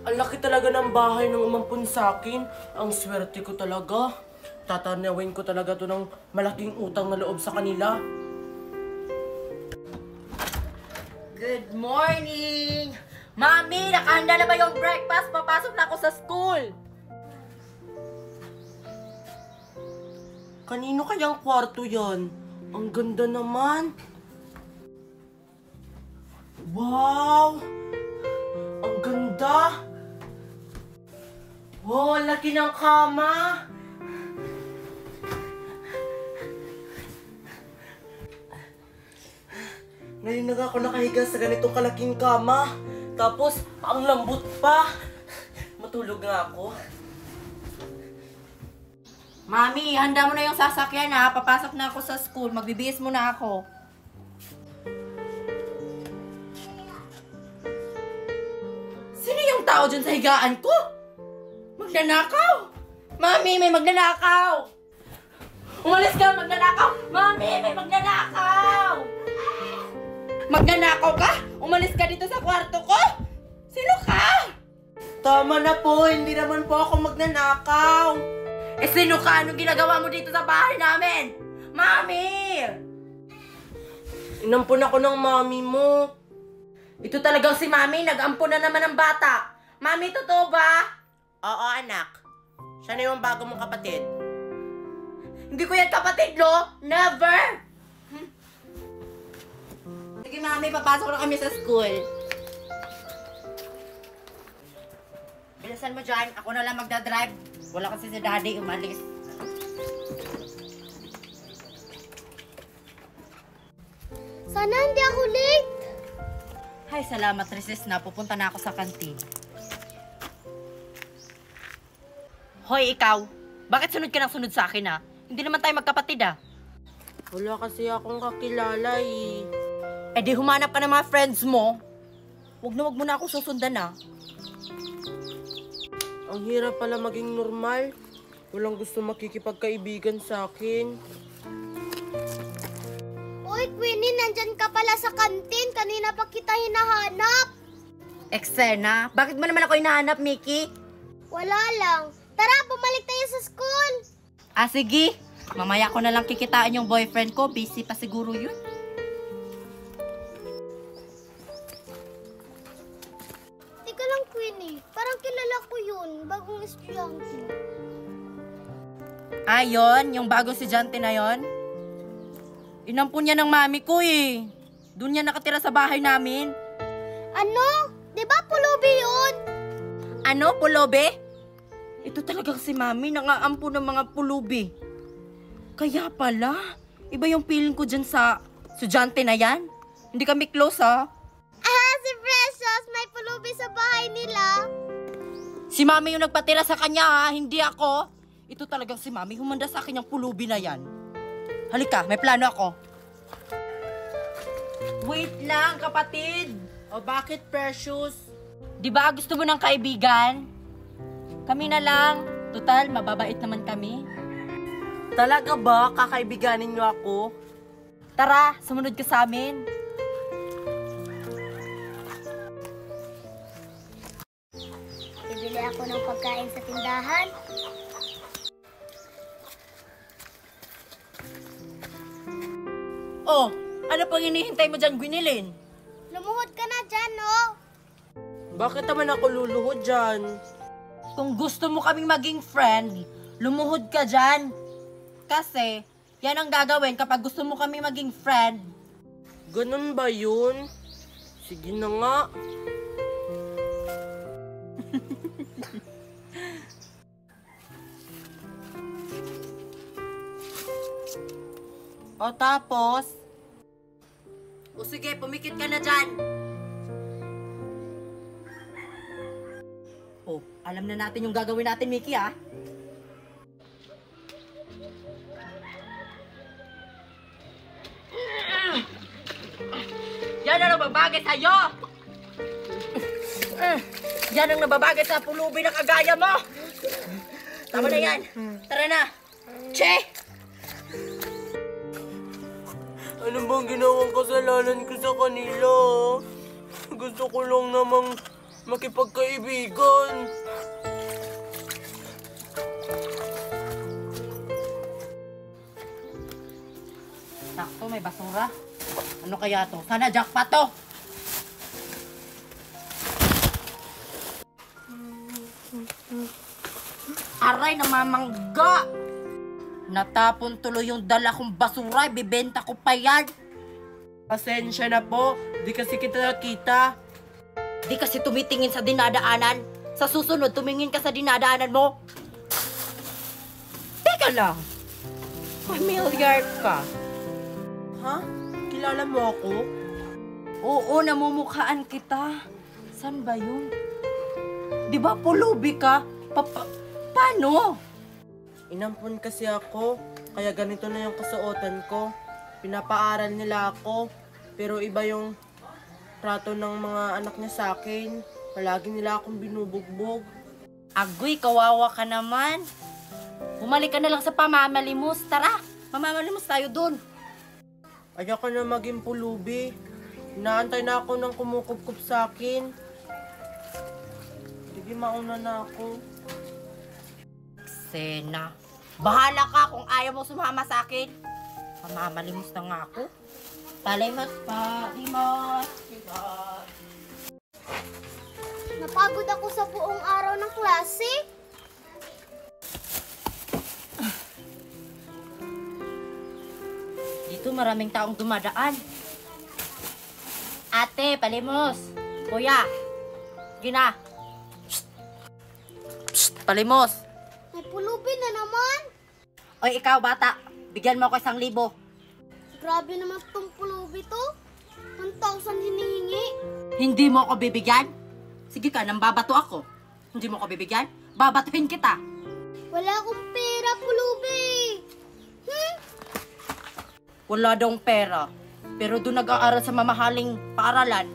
Ang laki talaga ng bahay ng umampun sa akin. Ang swerte ko talaga. Tatanawin ko talaga to ng malaking utang na loob sa kanila. Good morning! Mami, nakahanda na ba yung breakfast? Papasok na ako sa school! Kanino kayang kwarto yan? Ang ganda naman. Wow! Ang ganda! Wow, laki ng kama! Ngayon na ako nakahiga sa ganitong kalaking kama. Tapos, ang lambot pa. Matulog nga ako. Mami, handa mo na yung sasakyan ha. Papasok na ako sa school. Magbibihis muna ako. Sino yung tao dyan sa higaan ko? Magnanakaw! Mami, may magnanakaw! Umalis ka, magnanakaw! Mami, may magnanakaw! Magnanakaw ka? Umalis ka dito sa kwarto ko? Sino ka? Tama na po, hindi naman po ako magnanakaw. Eh sino ka? Anong ginagawa mo dito sa bahay namin? Mami! Inampun ako ng mami mo. Ito talagang si Mami, nag-ampun na naman ng bata. Mami, totoo ba? Oo, anak. Siya na yung bago mong kapatid. Hindi ko yan kapatid, no? Never! Sige, Mami, papasok na kami sa school. Bilisan mo dyan, ako na lang magdadrive. Wala kasi si Daddy umalis. Sana hindi ako late. Ay, salamat, Rises, na pupunta na ako sa kantin. Hoy, ikaw. Bakit sunod ka ng sunod sa akin, ha? Hindi naman tayo magkapatid, ha? Wala kasi akong kakilala eh. Eh di humanap ka ng mga friends mo. Huwag mo na ako susundan, ha? Ang hirap pala maging normal. Walang gusto makikipagkaibigan sa akin. Uy, Queenie, nandyan ka pala sa kantin. Kanina pa kita hinahanap. Eksena, bakit mo naman ako hinahanap, Mickey? Wala lang. Tara, bumalik tayo sa school. Ah, sige. Mamaya ko na lang kikitain yung boyfriend ko. Busy pa siguro yun. Teka lang, Queenie. Parang kilala ko yun. Bagong estudyante. Ah, yun? Yung bago si Jante na yun? Inampun niya ng mami ko eh. Doon niya nakatira sa bahay namin. Ano? Di ba pulubi yun? Ano, pulubi? Ito talagang si mami, nangaampun ng mga pulubi. Kaya pala, iba yung feeling ko dyan sa estudyante na yan. Hindi kami close, ha? Ah, si Precious. May pulubi sa bahay nila. Si mami yung nagpatira sa kanya, ha? Hindi ako. Ito talagang si mami, humanda sa akin yung pulubi na yan. Halika, may plano ako. Wait lang, kapatid. O bakit, Precious? Di ba gusto mo ng kaibigan? Kami na lang. Total, mababait naman kami. Talaga ba? Kakaibiganin niyo ako? Tara, sumunod ka sa amin. Bibili ako ng pagkain sa tindahan. Oh, ano pang hinihintay mo dyan, Gwynilyn? Lumuhod ka na dyan, no? Bakit naman ako luluhod dyan? Kung gusto mo kaming maging friend, lumuhod ka dyan. Kasi, yan ang gagawin kapag gusto mo kami maging friend. Ganun ba yun? Sige na nga. O tapos? O sige, pumikit ka na dyan. O, alam na natin yung gagawin natin, Mickey, ha? Yan ang nababagay sa'yo! Yan ang nababagay sa pulubi na kagaya mo! Tama na yan! Tara na! Che! Ano bang ginawang kasalanan ko sa kanila? Gusto ko lang namang makipagkaibigan. Sakto, may basura. Ano kaya to? Sana jackpot to! Aray, namamangga! Natapon tuloy yung dala kong basura. Bibenta ko pa yan. Pasensya na po, di kasi kita nakita. Di kasi tumitingin sa dinadaanan. Sa susunod, tumingin ka sa dinadaanan mo. Teka lang. Familiar ka. Ha? Kilala mo ako? Oo, namumukhaan kita. San ba yun? Di ba pulubi ka? Paano? Inampun kasi ako, kaya ganito na yung kasuotan ko. Pinapaaral nila ako, pero iba yung trato ng mga anak niya sa akin. Palagi nila akong binubugbog. Agoy, kawawa ka naman. Bumalik ka na lang sa pamamalimos. Tara, mamamalimos tayo dun. Ayoko na maging pulubi. Inaantay na ako ng kumukupkup sa akin. Sige, mauna na ako. Sena, bahala ka kung ayaw mo sumama sa akin. Mamamalimos na nga ako. Palimot pa, limot. Napagod ako sa buong araw ng klase. Dito maraming taong dumadaan. Ate, palimos. Kuya, gina. Psst, palimos. May pulubi na naman. Oy, ikaw bata, bigyan mo ako 1,000. Grabe naman tong pulubi to. 1,000 hinihingi. Hindi mo ako bibigyan? Sige ka, nang babato ako. Hindi mo ako bibigyan? Babatuhin kita. Wala akong pera, pulubi. Wala daw pera. Pero doon nag-aaral sa mamahaling paaralan,